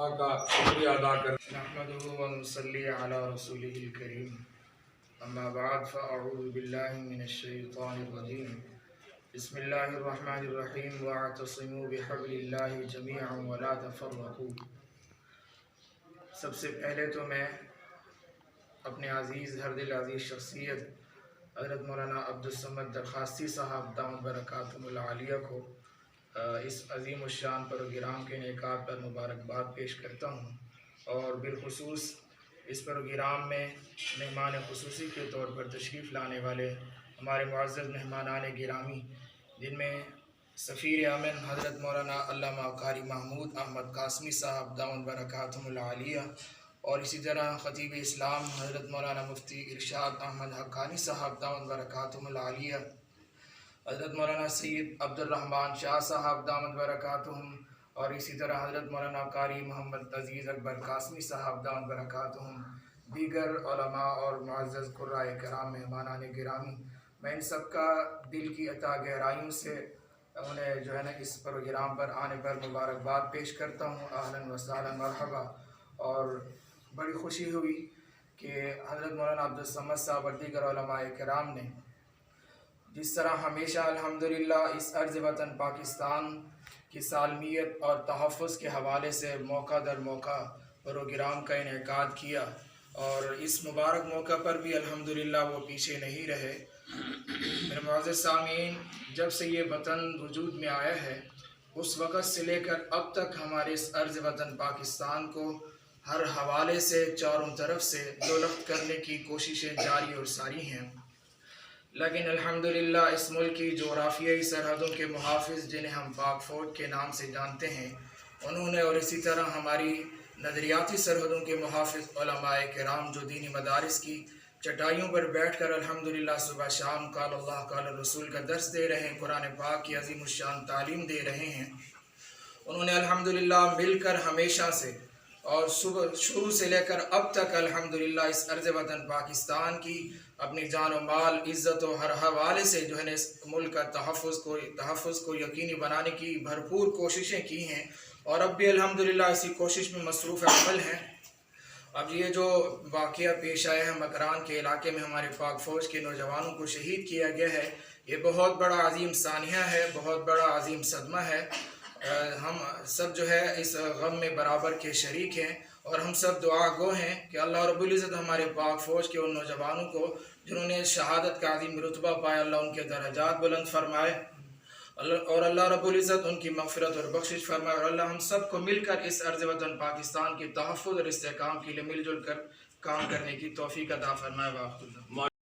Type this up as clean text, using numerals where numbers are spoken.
اللہ کا شکریہ ادا کرتے ہیں۔ نحمدہ ونصلی علی رسولہ الکریم، اما بعد فاعوذ باللہ من الشیطان الرجیم، بسم اللہ الرحمن الرحیم، واعتصموا بحبل اللہ جمیعا ولا تفرقوا۔ سب سے پہلے تو میں اپنے عزیز ہر دل عزیز شخصیت حضرت مولانا عبدالصمد درخواستی صاحب دامت برکاتہم العالیہ کو اس عظیم الشان پروگرام کے انعقاد پر مبارکباد پیش کرتا ہوں، اور بالخصوص اس پروگرام میں مہمان خصوصی کے طور پر تشریف لانے والے ہمارے معزز مہمانان گرامی، جن میں سفیر امن حضرت مولانا علامہ قاری محمود احمد قاسمی صاحب دامت برکاتہم العالیہ، اور اسی طرح خطیب اسلام حضرت مولانا مفتی ارشاد احمد حقانی صاحب دامت برکاتہم العالیہ، حضرت مولانا سید عبد الرحمن شاہ صاحب دامت برکاتہم، اور اسی طرح حضرت مولانا قاری محمد عزیز اکبر قاسمی صاحب دامت برکاتہم، دیگر علماء اور معزز قرائے کرام مہمانان گرامی، میں ان سب کا دل کی عطا گہرائیوں سے انہیں جو ہے نا اس پروگرام پر آنے پر مبارکباد پیش کرتا ہوں، اہلاً و سہلاً مرحبا۔ اور بڑی خوشی ہوئی کہ حضرت مولانا عبدالصمد صاحب اور دیگر علماء کرام نے جس طرح ہمیشہ الحمدللہ اس ارض وطن پاکستان کی سالمیت اور تحفظ کے حوالے سے موقع در موقع پروگرام کا انعقاد کیا، اور اس مبارک موقع پر بھی الحمدللہ وہ پیچھے نہیں رہے۔ میرے معزز سامعین، جب سے یہ وطن وجود میں آیا ہے اس وقت سے لے کر اب تک ہمارے اس ارض وطن پاکستان کو ہر حوالے سے چاروں طرف سے دولت کرنے کی کوششیں جاری اور ساری ہیں، لیکن الحمدللہ اس ملک کی جغرافیائی سرحدوں کے محافظ، جنہیں ہم پاک فوج کے نام سے جانتے ہیں، انہوں نے، اور اسی طرح ہماری نظریاتی سرحدوں کے محافظ علماء کرام جو دینی مدارس کی چٹائیوں پر بیٹھ کر الحمدللہ صبح شام قال اللہ قال الرسول کا درس دے رہے ہیں، قرآن پاک کی عظیم الشان تعلیم دے رہے ہیں، انہوں نے الحمدللہ مل کر ہمیشہ سے اور شروع سے لے کر اب تک الحمدللہ اس ارض وطن پاکستان کی اپنی جان و مال، عزت و ہر حوالے سے جو ہے نا اس ملک کا تحفظ کو یقینی بنانے کی بھرپور کوششیں کی ہیں، اور اب بھی الحمدللہ اسی کوشش میں مصروف عمل ہیں۔ اب یہ جو واقعہ پیش آیا ہے مکران کے علاقے میں، ہمارے پاک فوج کے نوجوانوں کو شہید کیا گیا ہے، یہ بہت بڑا عظیم سانحہ ہے، بہت بڑا عظیم صدمہ ہے۔ ہم سب جو ہے اس غم میں برابر کے شریک ہیں، اور ہم سب دعا گو ہیں کہ اللہ رب العزت ہمارے پاک فوج کے ان نوجوانوں کو جنہوں نے شہادت کا عظیم رتبہ پایا، اللہ ان کے درجات بلند فرمائے، اور اللہ رب العزت ان کی مغفرت اور بخشش فرمائے، اور اللہ ہم سب کو مل کر اس ارض وطن پاکستان کے تحفظ اور استحکام کے لیے مل جل کر کام کرنے کی توفیق عطا فرمائے۔